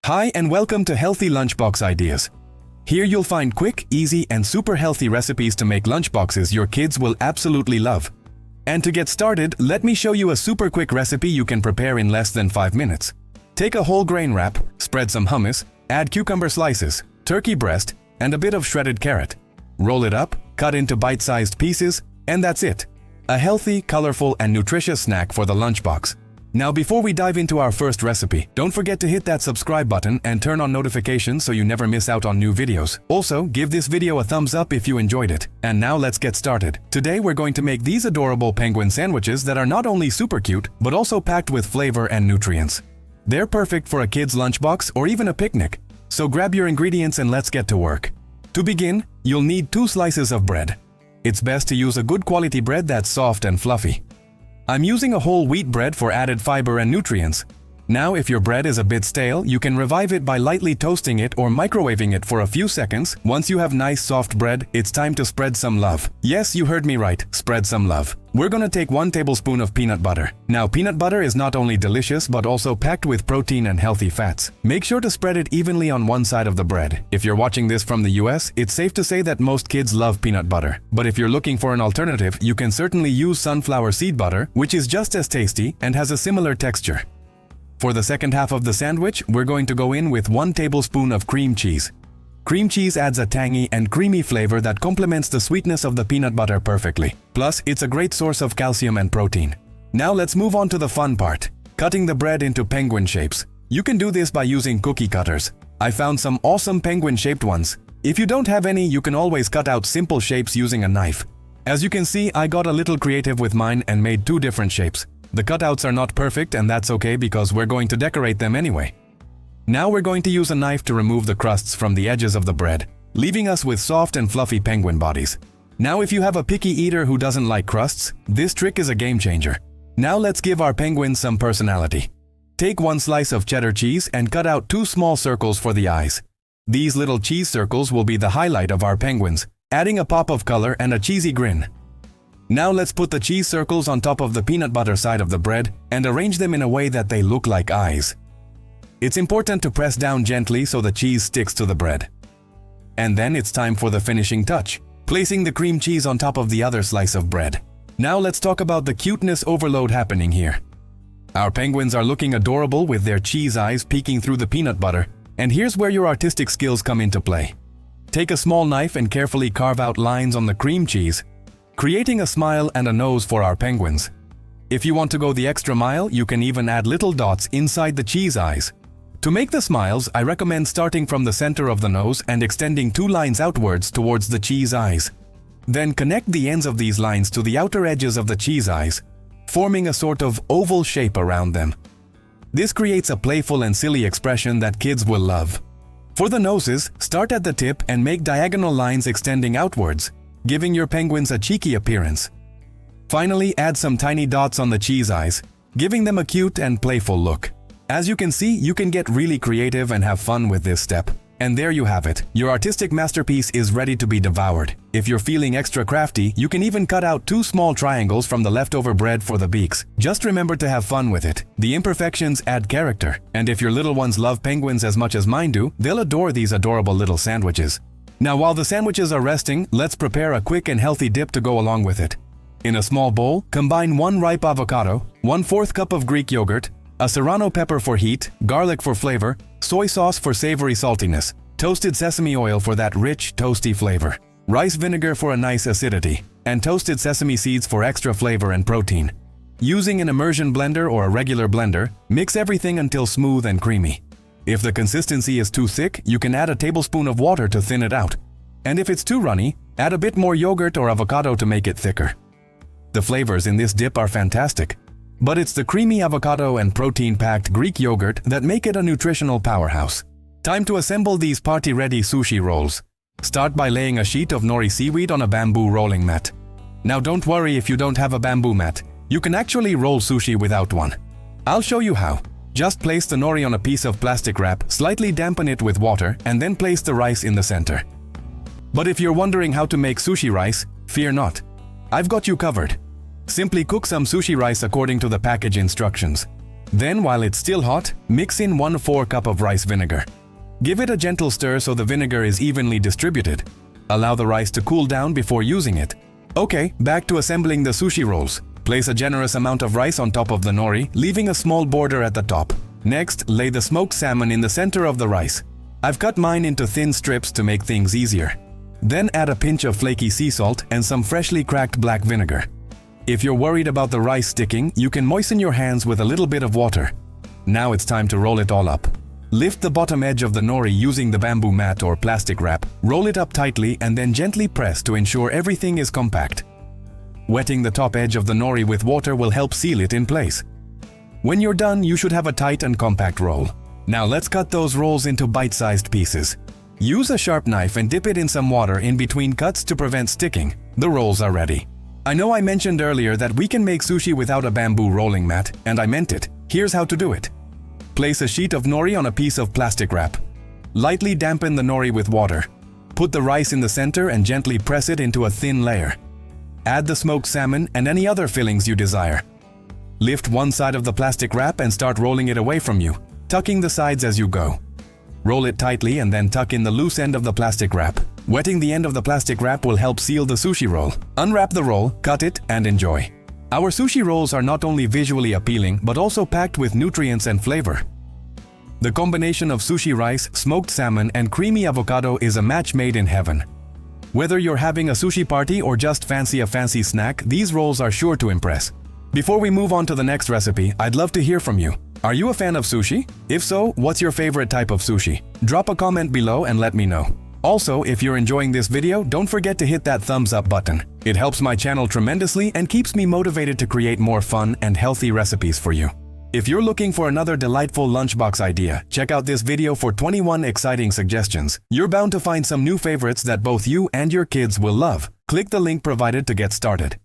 Hi and welcome to Healthy Lunchbox Ideas. Here you'll find quick, easy, and super healthy recipes to make lunchboxes your kids will absolutely love. And to get started, let me show you a super quick recipe you can prepare in less than 5 minutes. Take a whole grain wrap, spread some hummus, add cucumber slices, turkey breast, and a bit of shredded carrot. Roll it up, cut into bite-sized pieces, and that's it. A healthy, colorful, and nutritious snack for the lunchbox. Now before we dive into our first recipe, don't forget to hit that subscribe button and turn on notifications so you never miss out on new videos. Also, give this video a thumbs up if you enjoyed it. And now let's get started. Today we're going to make these adorable penguin sandwiches that are not only super cute, but also packed with flavor and nutrients. They're perfect for a kid's lunchbox or even a picnic. So grab your ingredients and let's get to work. To begin, you'll need 2 slices of bread. It's best to use a good quality bread that's soft and fluffy. I'm using a whole wheat bread for added fiber and nutrients. Now, if your bread is a bit stale, you can revive it by lightly toasting it or microwaving it for a few seconds. Once you have nice soft bread, it's time to spread some love. Yes, you heard me right, spread some love. We're gonna take 1 tablespoon of peanut butter. Now, peanut butter is not only delicious but also packed with protein and healthy fats. Make sure to spread it evenly on one side of the bread. If you're watching this from the US, it's safe to say that most kids love peanut butter. But if you're looking for an alternative, you can certainly use sunflower seed butter, which is just as tasty and has a similar texture. For the second half of the sandwich, we're going to go in with 1 tablespoon of cream cheese. Cream cheese adds a tangy and creamy flavor that complements the sweetness of the peanut butter perfectly. Plus, it's a great source of calcium and protein. Now let's move on to the fun part, cutting the bread into penguin shapes. You can do this by using cookie cutters. I found some awesome penguin-shaped ones. If you don't have any, you can always cut out simple shapes using a knife. As you can see, I got a little creative with mine and made 2 different shapes. The cutouts are not perfect, and that's okay because we're going to decorate them anyway. Now we're going to use a knife to remove the crusts from the edges of the bread, leaving us with soft and fluffy penguin bodies. Now if you have a picky eater who doesn't like crusts, this trick is a game changer. Now let's give our penguins some personality. Take 1 slice of cheddar cheese and cut out 2 small circles for the eyes. These little cheese circles will be the highlight of our penguins, adding a pop of color and a cheesy grin. Now let's put the cheese circles on top of the peanut butter side of the bread and arrange them in a way that they look like eyes. It's important to press down gently so the cheese sticks to the bread. And then it's time for the finishing touch, placing the cream cheese on top of the other slice of bread. Now let's talk about the cuteness overload happening here. Our penguins are looking adorable with their cheese eyes peeking through the peanut butter, and here's where your artistic skills come into play. Take a small knife and carefully carve out lines on the cream cheese, creating a smile and a nose for our penguins. If you want to go the extra mile, you can even add little dots inside the cheese eyes. To make the smiles, I recommend starting from the center of the nose and extending 2 lines outwards towards the cheese eyes. Then connect the ends of these lines to the outer edges of the cheese eyes, forming a sort of oval shape around them. This creates a playful and silly expression that kids will love. For the noses, start at the tip and make diagonal lines extending outwards, giving your penguins a cheeky appearance. Finally, add some tiny dots on the cheese eyes, giving them a cute and playful look. As you can see, you can get really creative and have fun with this step. And there you have it. Your artistic masterpiece is ready to be devoured. If you're feeling extra crafty, you can even cut out 2 small triangles from the leftover bread for the beaks. Just remember to have fun with it. The imperfections add character. And if your little ones love penguins as much as mine do, they'll adore these adorable little sandwiches. Now while the sandwiches are resting, let's prepare a quick and healthy dip to go along with it. In a small bowl, combine 1 ripe avocado, 1/4 cup of Greek yogurt, a serrano pepper for heat, garlic for flavor, soy sauce for savory saltiness, toasted sesame oil for that rich, toasty flavor, rice vinegar for a nice acidity, and toasted sesame seeds for extra flavor and protein. Using an immersion blender or a regular blender, mix everything until smooth and creamy. If the consistency is too thick, you can add a tablespoon of water to thin it out. And if it's too runny, add a bit more yogurt or avocado to make it thicker. The flavors in this dip are fantastic, but it's the creamy avocado and protein-packed Greek yogurt that make it a nutritional powerhouse. Time to assemble these party-ready sushi rolls. Start by laying a sheet of nori seaweed on a bamboo rolling mat. Now don't worry if you don't have a bamboo mat. You can actually roll sushi without one. I'll show you how. Just place the nori on a piece of plastic wrap, slightly dampen it with water, and then place the rice in the center. But if you're wondering how to make sushi rice, fear not. I've got you covered. Simply cook some sushi rice according to the package instructions. Then while it's still hot, mix in 1/4 cup of rice vinegar. Give it a gentle stir so the vinegar is evenly distributed. Allow the rice to cool down before using it. Okay, back to assembling the sushi rolls. Place a generous amount of rice on top of the nori, leaving a small border at the top. Next, lay the smoked salmon in the center of the rice. I've cut mine into thin strips to make things easier. Then add a pinch of flaky sea salt and some freshly cracked black vinegar. If you're worried about the rice sticking, you can moisten your hands with a little bit of water. Now it's time to roll it all up. Lift the bottom edge of the nori using the bamboo mat or plastic wrap, roll it up tightly and then gently press to ensure everything is compact. Wetting the top edge of the nori with water will help seal it in place. When you're done, you should have a tight and compact roll. Now let's cut those rolls into bite-sized pieces. Use a sharp knife and dip it in some water in between cuts to prevent sticking. The rolls are ready. I know I mentioned earlier that we can make sushi without a bamboo rolling mat, and I meant it. Here's how to do it. Place a sheet of nori on a piece of plastic wrap. Lightly dampen the nori with water. Put the rice in the center and gently press it into a thin layer. Add the smoked salmon and any other fillings you desire. Lift one side of the plastic wrap and start rolling it away from you, tucking the sides as you go. Roll it tightly and then tuck in the loose end of the plastic wrap. Wetting the end of the plastic wrap will help seal the sushi roll. Unwrap the roll, cut it, and enjoy. Our sushi rolls are not only visually appealing, but also packed with nutrients and flavor. The combination of sushi rice, smoked salmon, and creamy avocado is a match made in heaven. Whether you're having a sushi party or just fancy a fancy snack, these rolls are sure to impress. Before we move on to the next recipe, I'd love to hear from you. Are you a fan of sushi? If so, what's your favorite type of sushi? Drop a comment below and let me know. Also, if you're enjoying this video, don't forget to hit that thumbs up button. It helps my channel tremendously and keeps me motivated to create more fun and healthy recipes for you. If you're looking for another delightful lunchbox idea, check out this video for 21 exciting suggestions. You're bound to find some new favorites that both you and your kids will love. Click the link provided to get started.